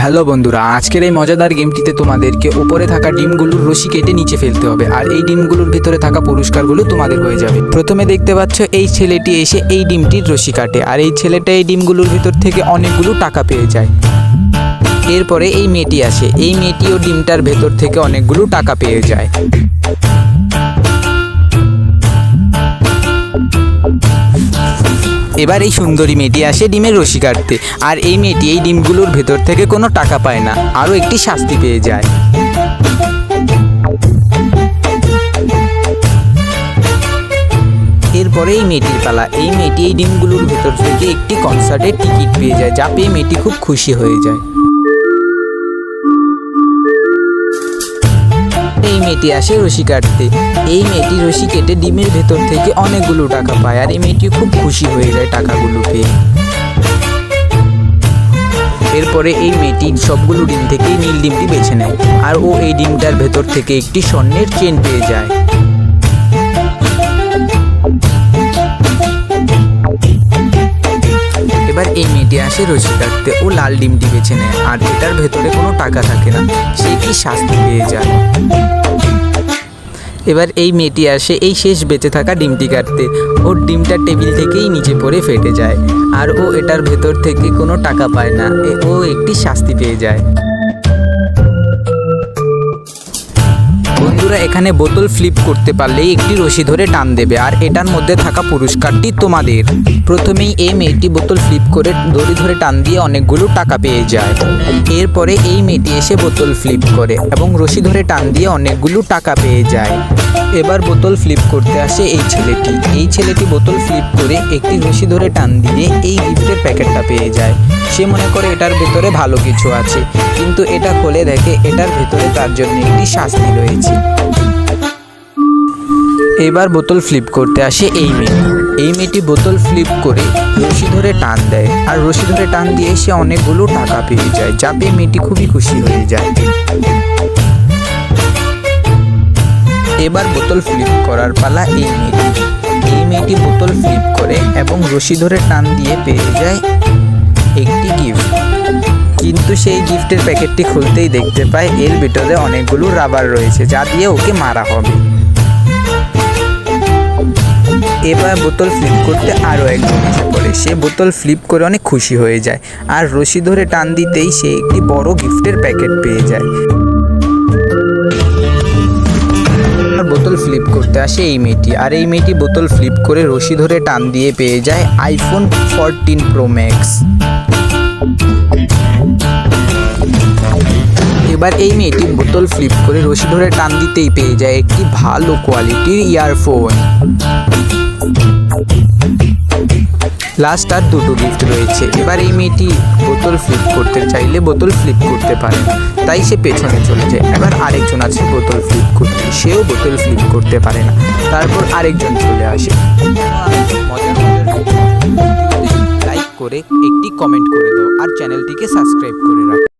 Hello বন্ধুরা, আজকের এই মজাদার গেমটিতে তোমাদেরকে উপরে থাকা ডিমগুলোর রশি কেটে নিচে ফেলতে হবে, আর এই ডিমগুলোর ভিতরে থাকা পুরস্কারগুলো তোমাদের হয়ে যাবে। প্রথমে দেখতে পাচ্ছ এই ছেলেটি এসে এই ডিমটির রশি কাটে, আর এই ছেলেটা এই ডিমগুলোর ভিতর থেকে অনেকগুলো টাকা পেয়ে যায়। এরপরে এই মেয়েটি আসে, এই মেয়েটিও ডিমটার ভেতর থেকে অনেকগুলো টাকা পেয়ে যায়। এবার এই সুন্দরী মেয়েটি আসে ডিমের রশি কাটতে, আর এই মেয়েটি এই ডিমগুলোর ভেতর থেকে কোনো টাকা পায় না, আরও একটি শাস্তি পেয়ে যায়। এরপরে এই মেয়েটির পালা, এই মেয়েটি এই ডিমগুলোর ভেতর থেকে একটি কনসার্টের টিকিট পেয়ে যায়, যা পেয়ে মেয়েটি খুব খুশি হয়ে যায়। এই মেয়েটি আসে রশি কাটতে, এই মেয়েটি রশি কেটে ডিমের ভেতর থেকে অনেকগুলো টাকা পায়, আর এই মেয়েটি খুব খুশি হয়ে যায় টাকাগুলো পেয়ে। এরপরে এই মেয়েটি সবগুলো ডিম থেকেই নীল ডিমটি বেছে নেয়, আর ও এই ডিমটার ভেতর থেকে একটি স্বর্ণের চেন পেয়ে যায়। এবার এই মেয়েটি আসে রশি কাটতে, ও লাল ডিমটি বেছে নেয়, আর এটার ভেতরে কোনো টাকা থাকে না, সে কি শাস্তি পেয়ে যায়। এবার এই মেয়েটি আসে এই শেষ বেঁচে থাকা ডিমটি কাটতে, ওর ডিমটা টেবিল থেকেই নিচে পড়ে ফেটে যায়, আর ও এটার ভেতর থেকে কোনো টাকা পায় না, ও একটি শাস্তি পেয়ে যায়। বন্ধুরা, এখানে বোতল ফ্লিপ করতে পারলেই একটি রশি ধরে টান দেবে, আর এটার মধ্যে থাকা পুরস্কারটি তোমাদের। প্রথমেই এই মেয়েটি বোতল ফ্লিপ করে দড়ি ধরে টান দিয়ে অনেকগুলো টাকা পেয়ে যায়। এরপরে এই মেয়েটি এসে বোতল ফ্লিপ করে এবং রশি ধরে টান দিয়ে অনেকগুলো টাকা পেয়ে যায়। এবার বোতল ফ্লিপ করতে আসে এই ছেলেটি বোতল ফ্লিপ করে একটি রশি ধরে টান দিয়ে এই গিফটের প্যাকেটটা পেয়ে যায়। সে মনে করে এটার ভেতরে ভালো কিছু আছে, কিন্তু এটা খুলে দেখে এটার ভেতরে তার জন্য একটি শাস্তি রয়েছে। এবার বোতল ফ্লিপ করতে আসে এই মেয়েটি বোতল ফ্লিপ করে রশি ধরে টান দেয়, আর রশি ধরে টান দিয়ে সে অনেকগুলো টাকা পেয়ে যায়, যা পেয়ে মেয়েটি খুবই খুশি হয়ে যায়। এবার বোতল ফ্লিপ করার পালা এই মেয়েটি বোতল ফ্লিপ করে এবং রশি ধরে টান দিয়ে পেয়ে যায় একটি গিফট, কিন্তু সেই গিফটের প্যাকেটটি খুলতেই দেখতে পায় এর ভিতরে অনেকগুলো রাবার রয়েছে, যা দিয়ে ওকে মারা হবে। এবার বোতল ফ্লিপ করতে আরও একজন এসে পড়ে, সে বোতল ফ্লিপ করে অনেক খুশি হয়ে যায়, আর রশি ধরে টান দিতেই সে একটি বড় গিফটের প্যাকেট পেয়ে যায়। বোতল ফ্লিপ করতে আসে এই মেয়েটি বোতল ফ্লিপ করে রশি ধরে টান দিয়ে পেয়ে যায় আইফোন 14 প্রো ম্যাক্স। এবার এই মেয়েটি বোতল ফ্লিপ করে রশি ধরে টান দিতেই পেয়ে যায় একটি ভালো কোয়ালিটির ইয়ারফোন। লাস্ট আর দুটো গিফট রয়েছে। এবার এই মেয়েটি বোতল ফ্লিপ করতে চাইলে বোতল ফ্লিপ করতে পারে না, তাই সে পেছনে চলে যায়। এবার আরেকজন আছে বোতল ফ্লিপ করতে, সেও বোতল ফ্লিপ করতে পারে না, তারপর আরেকজন চলে আসে। লাইক করে একটি কমেন্ট করে দাও, আর চ্যানেলটিকে সাবস্ক্রাইব করে রাখো।